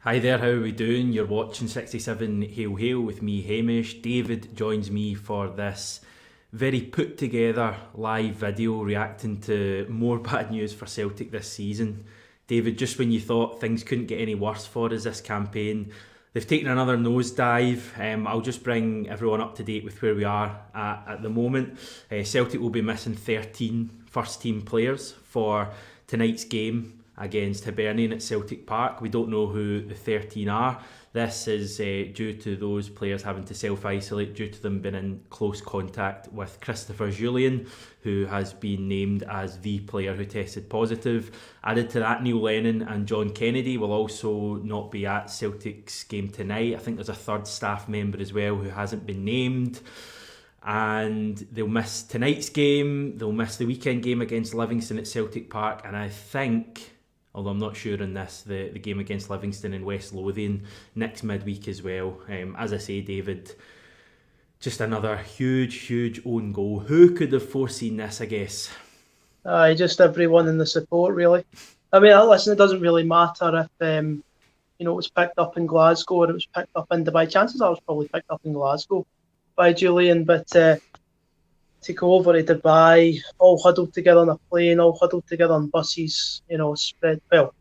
Hi there, how are we doing? You're watching 67 Hail Hail with me, Hamish. David joins me for this very put together live video reacting to more bad news for Celtic this season. David, just when you thought things couldn't get any worse for us this campaign, they've taken another nosedive. I'll just bring everyone up to date with where we are at the moment. Celtic will be missing 13 first team players for tonight's game against Hibernian at Celtic Park. We don't know who the 13 are. This is due to those players having to self-isolate due to them being in close contact with Christopher Julian, who has been named as the player who tested positive. Added to that, Neil Lennon and John Kennedy will also not be at Celtic's game tonight. I think there's a third staff member as well who hasn't been named. And they'll miss tonight's game, they'll miss the weekend game against Livingston at Celtic Park, and I think, although I'm not sure on this, the game against Livingston in West Lothian next midweek as well. As I say, David, just another huge own goal. Who could have foreseen this, I guess? Just everyone in the support, really. I mean, listen, it doesn't really matter if it was picked up in Glasgow or it was picked up in Dubai. Chances are it was probably picked up in Glasgow by Julian, but to go over to Dubai, all huddled together on a plane, all huddled together on buses, spread, well,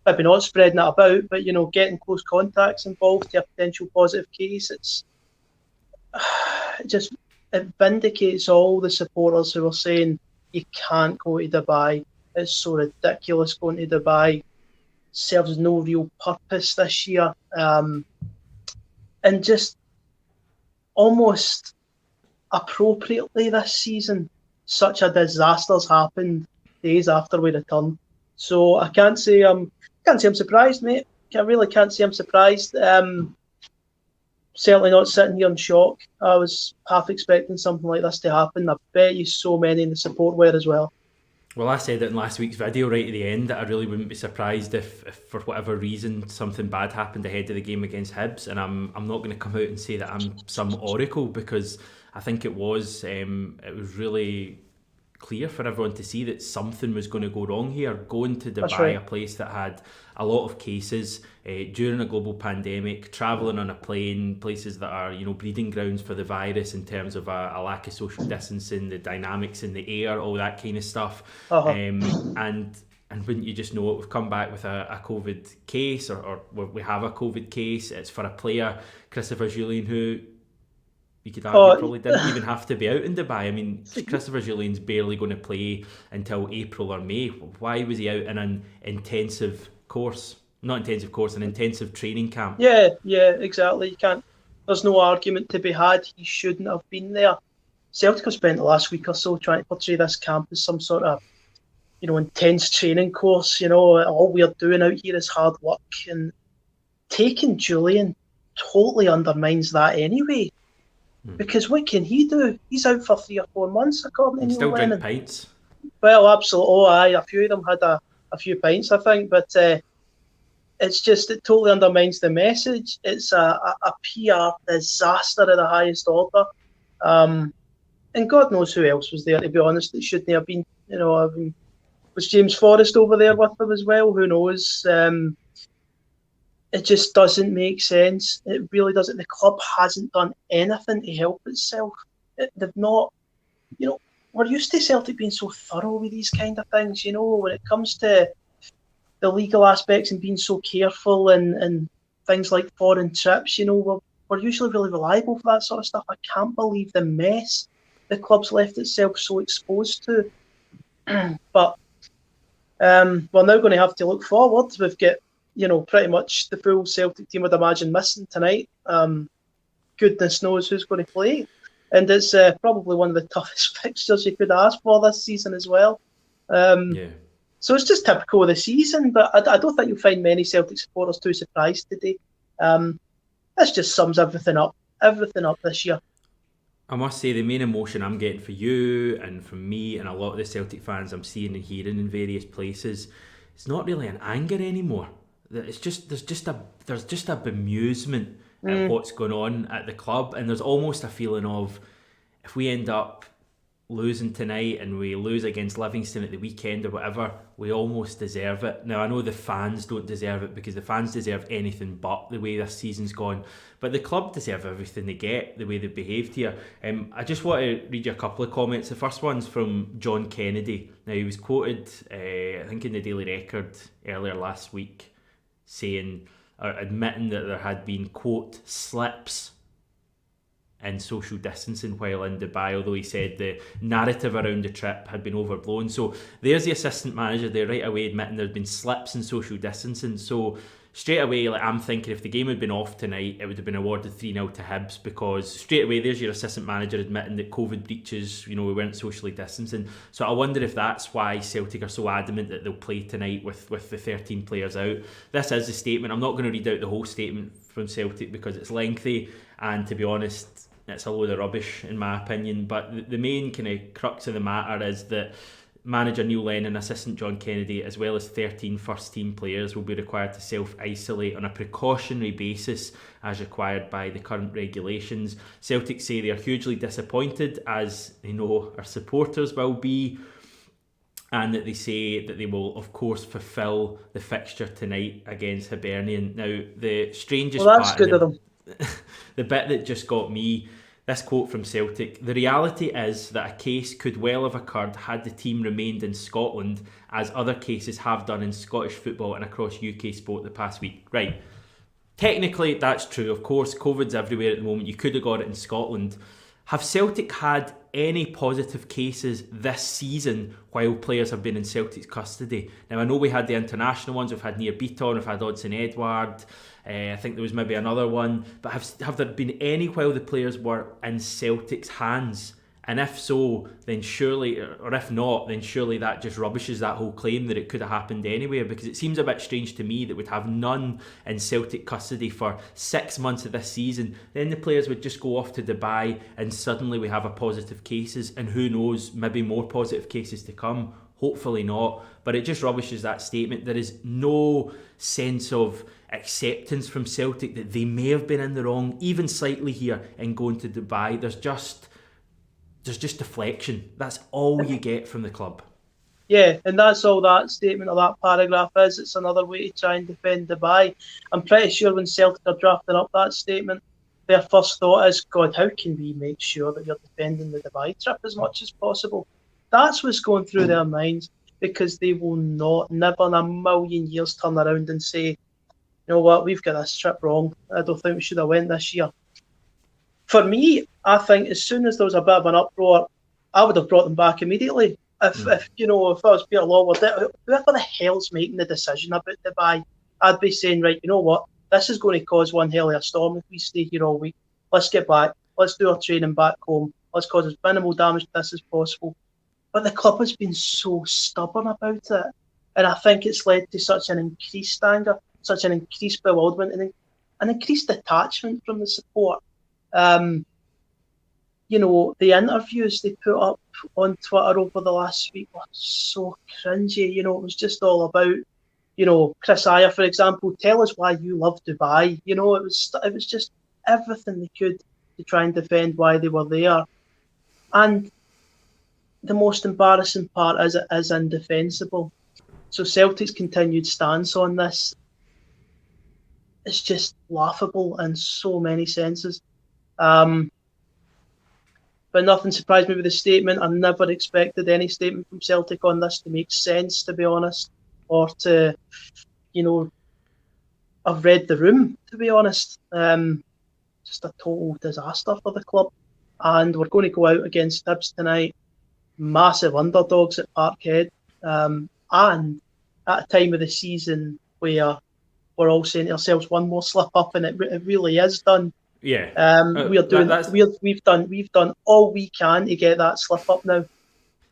maybe not spreading it about, but, getting close contacts involved to a potential positive case. It vindicates all the supporters who are saying you can't go to Dubai. It's so ridiculous going to Dubai. Serves no real purpose this year. And just almost appropriately this season, such a disaster's happened days after we returned. So I can't say I'm surprised, mate. I really can't say I'm surprised. Certainly not sitting here in shock. I was half expecting something like this to happen. I bet you so many in the support were as well. Well, I said it in last week's video right at the end that I really wouldn't be surprised if for whatever reason something bad happened ahead of the game against Hibs, and I'm not going to come out and say that I'm some oracle, because I think it was really clear for everyone to see that something was going to go wrong here. Going to Dubai, Right. a place that had a lot of cases during a global pandemic, travelling on a plane, places that are breeding grounds for the virus in terms of a lack of social distancing, the dynamics in the air, all that kind of stuff. Uh-huh. And wouldn't you just know it, we've come back with a COVID case, or we have a COVID case. It's for a player, Christopher Julian, who you could argue probably didn't even have to be out in Dubai. I mean, Christopher Julian's barely going to play until April or May. Why was he out in an intensive course? Not intensive course, an intensive training camp. Yeah, exactly. You can't. There's no argument to be had. He shouldn't have been there. Celtic have spent the last week or so trying to portray this camp as some sort of, intense training course. All we're doing out here is hard work, and taking Julian totally undermines that anyway. Because what can he do? He's out for 3 or 4 months, according to Neil Still Lennon. drink pints. Well, absolutely. Oh, aye. A few of them had a few pints, I think. But it totally undermines the message. It's a PR disaster of the highest order. And God knows who else was there, to be honest. It shouldn't have been. Was James Forrest over there with them as well? Who knows? It just doesn't make sense. It really doesn't. The club hasn't done anything to help itself. They've not, we're used to Celtic being so thorough with these kind of things, when it comes to the legal aspects and being so careful and things like foreign trips, we're usually really reliable for that sort of stuff. I can't believe the mess the club's left itself so exposed to. But we're now going to have to look forward. We've got pretty much the full Celtic team, I'd imagine, missing tonight. Goodness knows who's going to play. And it's probably one of the toughest fixtures you could ask for this season as well. So it's just typical of the season, but I don't think you'll find many Celtic supporters too surprised today. This just sums everything up this year. I must say, the main emotion I'm getting for you and from me and a lot of the Celtic fans I'm seeing and hearing in various places, it's not really an anger anymore. It's just there's just a bemusement at what's going on at the club, and there's almost a feeling of, if we end up losing tonight and we lose against Livingston at the weekend or whatever, we almost deserve it. Now, I know the fans don't deserve it because the fans deserve anything but the way this season's gone, but the club deserve everything they get, the way they've behaved here. I just want to read you a couple of comments. The first one's from John Kennedy. Now, he was quoted, I think in the Daily Record earlier last week, saying, or admitting that there had been, quote, slips in social distancing while in Dubai, although he said the narrative around the trip had been overblown. So there's the assistant manager there right away admitting there's been slips in social distancing. So straight away, like, I'm thinking if the game had been off tonight, it would have been awarded 3-0 to Hibs, because straight away there's your assistant manager admitting that COVID breaches, we weren't socially distancing. So I wonder if that's why Celtic are so adamant that they'll play tonight with the 13 players out. This is the statement. I'm not going to read out the whole statement from Celtic because it's lengthy, and to be honest, it's a load of rubbish in my opinion. But the main kind of crux of the matter is that manager Neil Lennon, assistant John Kennedy, as well as 13 first team players will be required to self-isolate on a precautionary basis as required by the current regulations. Celtic say they are hugely disappointed, as they know our supporters will be, and that they say that they will of course fulfil the fixture tonight against Hibernian. Now, the strangest well, that's part good of them. the bit that just got me, this quote from Celtic: the reality is that a case could well have occurred had the team remained in Scotland, as other cases have done in Scottish football and across UK sport the past week. Right, technically that's true, of course, COVID's everywhere at the moment, you could have got it in Scotland. Have Celtic had any positive cases this season while players have been in Celtic's custody? Now, I know we had the international ones, we've had Nir Beaton, we've had Odson Edward, I think there was maybe another one, but have there been any while the players were in Celtic's hands? And if so, then surely, or if not, then surely that just rubbishes that whole claim that it could have happened anywhere, because it seems a bit strange to me that we'd have none in Celtic custody for 6 months of this season. Then the players would just go off to Dubai and suddenly we have a positive cases, and who knows, maybe more positive cases to come. Hopefully not, but it just rubbishes that statement. There is no sense of acceptance from Celtic that they may have been in the wrong, even slightly here, in going to Dubai. There's just deflection. That's all you get from the club. Yeah, and that's all that statement or that paragraph is. It's another way to try and defend Dubai. I'm pretty sure when Celtic are drafting up that statement, their first thought is, God, how can we make sure that you're defending the Dubai trip as much as possible? That's what's going through their minds, because they will never in a million years turn around and say, you know what, we've got this trip wrong. I don't think we should have went this year. For me, I think as soon as there was a bit of an uproar, I would have brought them back immediately. If I was Peter Lawword, whoever the hell's making the decision about Dubai, I'd be saying, right, you know what, this is going to cause one hell of a storm if we stay here all week. Let's get back. Let's do our training back home. Let's cause as minimal damage to this as possible. But the club has been so stubborn about it. And I think it's led to such an increased anger, such an increased bewilderment, and an increased detachment from the support. The interviews they put up on Twitter over the last week were so cringy. It was just all about, Chris Ayer, for example, tell us why you love Dubai. It was just everything they could to try and defend why they were there. And the most embarrassing part is it is indefensible. So Celtic's continued stance on this is just laughable in so many senses. But nothing surprised me with the statement. I never expected any statement from Celtic on this to make sense, to be honest, or to, I've read the room, to be honest. Just a total disaster for the club. And we're going to go out against Hibs tonight, massive underdogs at Parkhead, and at a time of the season where we're all saying to ourselves, one more slip up and it really is done. Yeah, we've done all we can to get that slip up now.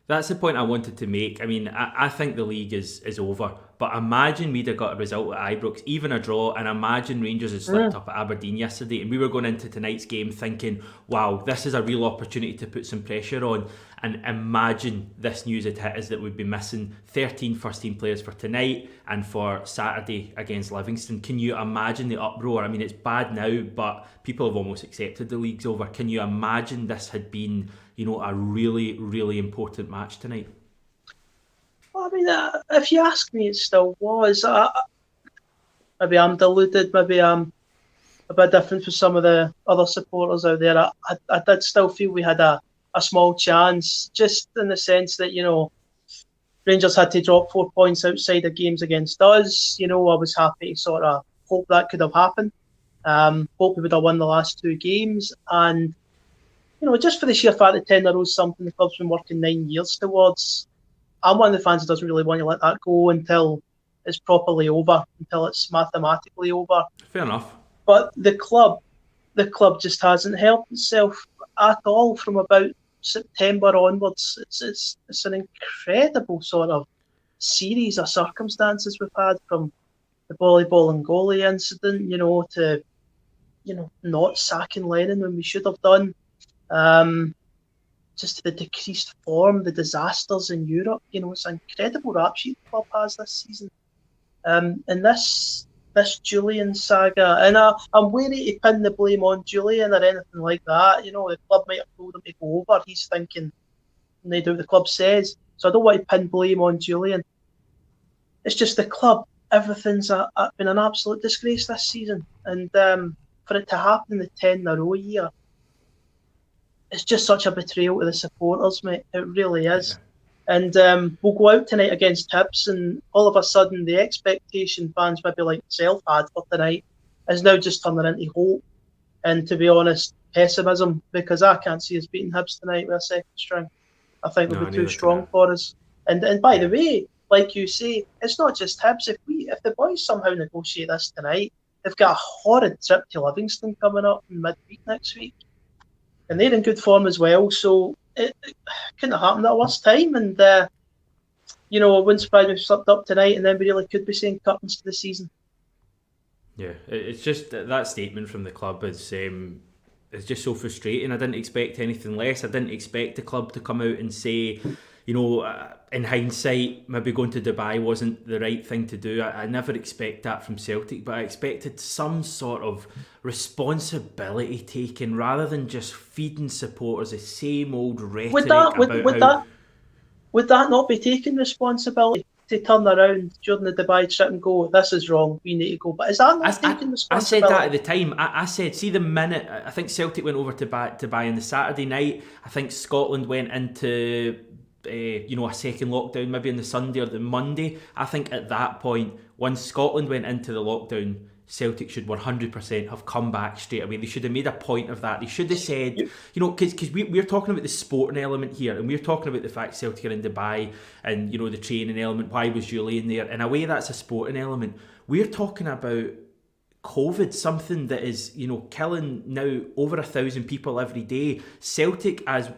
That's the point I wanted to make. I mean, I think the league is over, but imagine we'd have got a result at Ibrox, even a draw, and imagine Rangers had slipped up at Aberdeen yesterday, and we were going into tonight's game thinking, wow, this is a real opportunity to put some pressure on. And imagine this news had hit us that we'd be missing 13 first team players for tonight and for Saturday against Livingston. Can you imagine the uproar? I mean, it's bad now, but people have almost accepted the league's over. Can you imagine this had been, a really, really important match tonight? Well, I mean, if you ask me, it still was. Maybe I'm deluded. Maybe I'm a bit different from some of the other supporters out there. I did still feel we had a small chance, just in the sense that, Rangers had to drop 4 points outside of games against us. I was happy to sort of hope that could have happened. Hope we would have won the last 2 games. And, just for the sheer fact that 10 in a row is something the club's been working 9 years towards, I'm one of the fans that doesn't really want to let that go until it's properly over, until it's mathematically over. Fair enough. But the club just hasn't helped itself at all from about September onwards. It's an incredible sort of series of circumstances we've had, from the volleyball and goalie incident, to not sacking Lennon when we should have done. Just the decreased form, the disasters in Europe. It's an incredible rap sheet the club has this season. And this Julian saga, and I'm wary to pin the blame on Julian or anything like that. The club might have told him to go over. He's thinking, and they do what the club says. So I don't want to pin blame on Julian. It's just the club. Everything's been an absolute disgrace this season. And for it to happen in the 10 in a row year, it's just such a betrayal to the supporters, mate. It really is. Yeah. And we'll go out tonight against Hibs, and all of a sudden the expectation fans maybe like myself had for tonight is now just turning into hope. And to be honest, pessimism, because I can't see us beating Hibs tonight with a second string. I think they'll be too strong for us. And by the way, like you say, it's not just Hibs. If the boys somehow negotiate this tonight, they've got a horrid trip to Livingston coming up in midweek next week. And they're in good form as well, so it couldn't have happened at a worse time. And, it wouldn't surprise me if we slipped up tonight, and then we really could be saying curtains to the season. Yeah, it's just that statement from the club is just so frustrating. I didn't expect anything less. I didn't expect the club to come out and say, in hindsight, maybe going to Dubai wasn't the right thing to do. I never expect that from Celtic, but I expected some sort of responsibility taken rather than just feeding supporters the same old rhetoric. Would that not be taking responsibility to turn around during the Dubai trip and go, this is wrong, we need to go? But is that not taking responsibility? I said that at the time. I said, see the minute, I think Celtic went over to Dubai on the Saturday night. I think Scotland went into a second lockdown maybe on the Sunday or the Monday. I think at that point, once Scotland went into the lockdown, Celtic should 100% have come back straight away. They should have made a point of that. They should have said, because we're talking about the sporting element here, and we're talking about the fact Celtic are in Dubai, and the training element. Why was Julian there? In a way, that's a sporting element. We're talking about COVID, something that is, killing now over 1,000 people every day. Celtic, as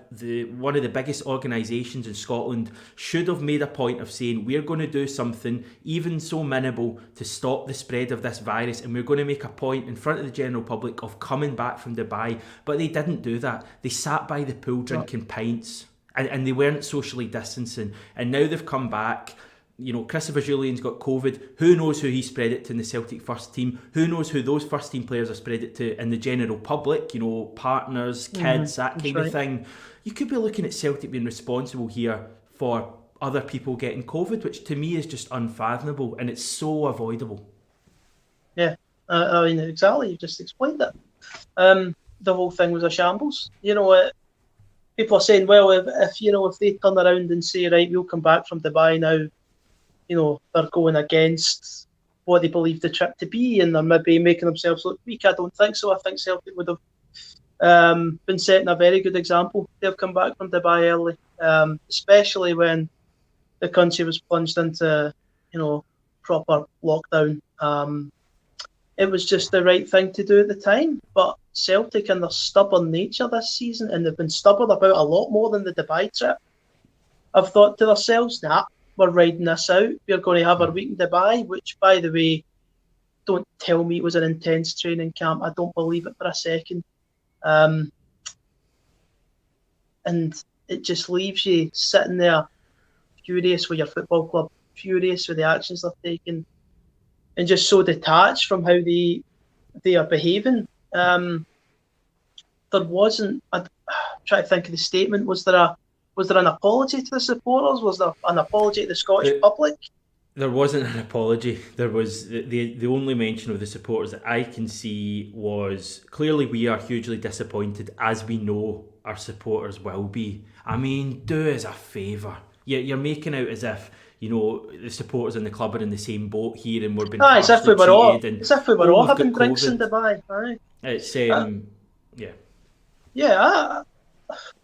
one of the biggest organisations in Scotland, should have made a point of saying, we're going to do something, even so minimal, to stop the spread of this virus, and we're going to make a point in front of the general public of coming back from Dubai. But they didn't do that. They sat by the pool drinking pints, and they weren't socially distancing. And now they've come back. Christopher Julian's got COVID. Who knows who he spread it to in the Celtic first team? Who knows who those first team players have spread it to in the general public? Partners, kids, that kind of thing. You could be looking at Celtic being responsible here for other people getting COVID, which to me is just unfathomable, and it's so avoidable. Yeah, I mean, exactly. You just explained it. The whole thing was a shambles. People are saying, well, if they turn around and say, right, we'll come back from Dubai now, they're going against what they believe the trip to be, and they're maybe making themselves look weak. I don't think so. I think Celtic would have been setting a very good example. They've come back from Dubai early, especially when the country was plunged into, proper lockdown. It was just the right thing to do at the time. But Celtic and their stubborn nature this season, and they've been stubborn about a lot more than the Dubai trip, have thought to themselves, nah, we're riding this out. We're going to have our week in Dubai, which, by the way, don't tell me it was an intense training camp. I don't believe it for a second. And it just leaves you sitting there furious with your football club, furious with the actions they're taking, and just so detached from how they are behaving. There wasn't... trying to think of the statement. Was there an apology to the supporters? Was there an apology to the Scottish public? There wasn't an apology. There was the only mention of the supporters that I can see was clearly we are hugely disappointed, as we know our supporters will be. I mean, do us a favour. You're making out as if the supporters in the club are in the same boat here, and we're being as if we were all we've having got drinks COVID. in Dubai. Aye. It's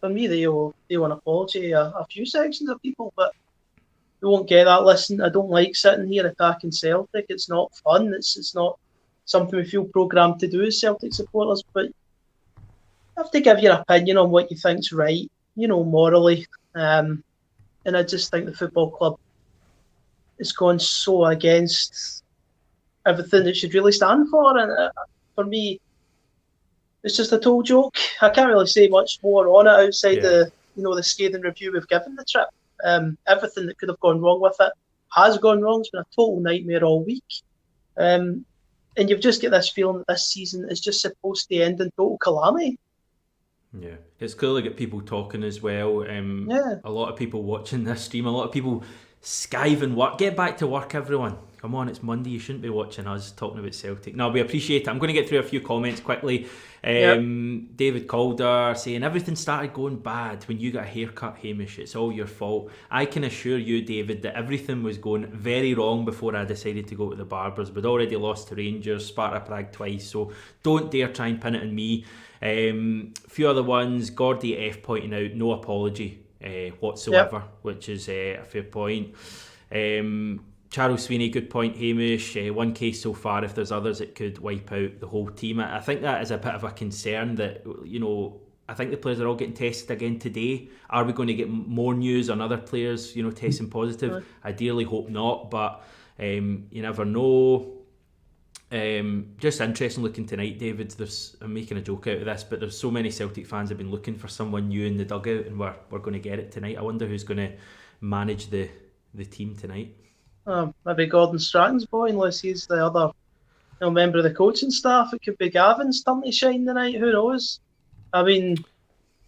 For me, they owe an apology a few sections of people, but we won't get that. Listen, I don't like sitting here attacking Celtic. It's not fun. It's not something we feel programmed to do as Celtic supporters. But you have to give your opinion on what you think's right, morally. And I just think the football club has gone so against everything it should really stand for. And for me, it's just a total joke. I can't really say much more on it outside the scathing review we've given the trip. Everything that could have gone wrong with it has gone wrong. It's been a total nightmare all week. And you've just get this feeling that this season is just supposed to end in total calamity. Yeah, it's clearly got people talking as well. A lot of people watching this stream, a lot of people skiving work. Get back to work, everyone. Come on, it's Monday. You shouldn't be watching us talking about Celtic. No, we appreciate it. I'm going to get through a few comments quickly. David Calder saying, everything started going bad when you got a haircut, Hamish. It's all your fault. I can assure you, David, that everything was going very wrong before I decided to go to the barbers. We'd already lost to Rangers, Sparta Prague twice, so don't dare try and pin it on me. A few other ones. Gordy F pointing out, no apology whatsoever, which is a fair point. Charles Sweeney, good point, Hamish. One case so far. If there's others, it could wipe out the whole team. I think that is a bit of a concern that, I think the players are all getting tested again today. Are we going to get more news on other players, testing positive? I dearly hope not, but you never know. Just interesting looking tonight, David. I'm making a joke out of this, but there's so many Celtic fans have been looking for someone new in the dugout, and we're going to get it tonight. I wonder who's going to manage the team tonight. Maybe Gordon Stratton's boy, unless he's the other member of the coaching staff. It could be Gavin's turn to shine tonight. Who knows? I mean,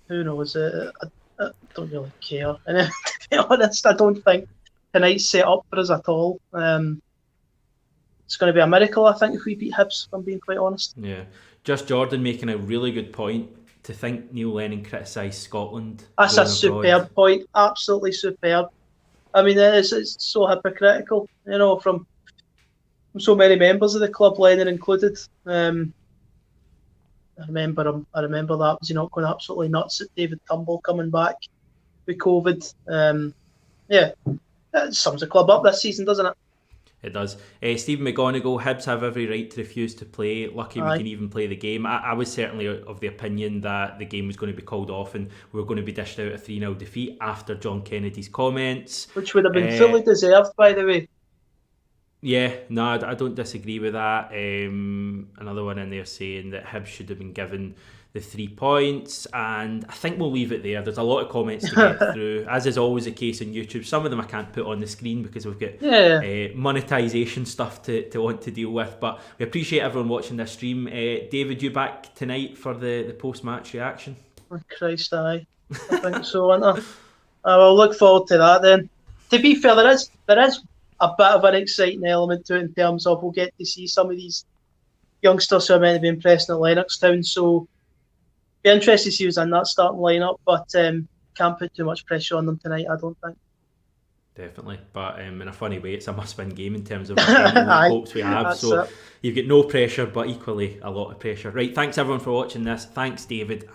who knows? I don't really care. And to be honest, I don't think tonight's set up for us at all. It's going to be a miracle, I think, if we beat Hibs, if I'm being quite honest. Yeah. Just Jordan making a really good point. To think Neil Lennon criticised Scotland. That's a superb point. Absolutely superb. I mean, it's so hypocritical, from so many members of the club, Lennon included. I remember that. Was he not going absolutely nuts at David Turnbull coming back with COVID? It sums the club up this season, doesn't it? It does. Stephen McGonigal, Hibs have every right to refuse to play. Lucky we can even play the game. I was certainly of the opinion that the game was going to be called off and we were going to be dished out a 3-0 defeat after John Kennedy's comments. Which would have been fully deserved, by the way. Yeah, no, I don't disagree with that. Another one in there saying that Hibs should have been given the 3 points, and I think we'll leave it there. There's a lot of comments to get through, as is always the case on YouTube. Some of them I can't put on the screen because we've got monetisation stuff to want to deal with, but we appreciate everyone watching this stream. David, you back tonight for the post-match reaction? Oh, Christ, aye. I think so, won't I will look forward to that then. To be fair, there is a bit of an exciting element to it in terms of we'll get to see some of these youngsters who are meant to be impressing at Lennoxtown, so be interested to see who's in that starting lineup, but can't put too much pressure on them tonight, I don't think. Definitely, but in a funny way, it's a must-win game in terms of the hopes we have. So you've got no pressure, but equally a lot of pressure. Right, thanks everyone for watching this. Thanks, David.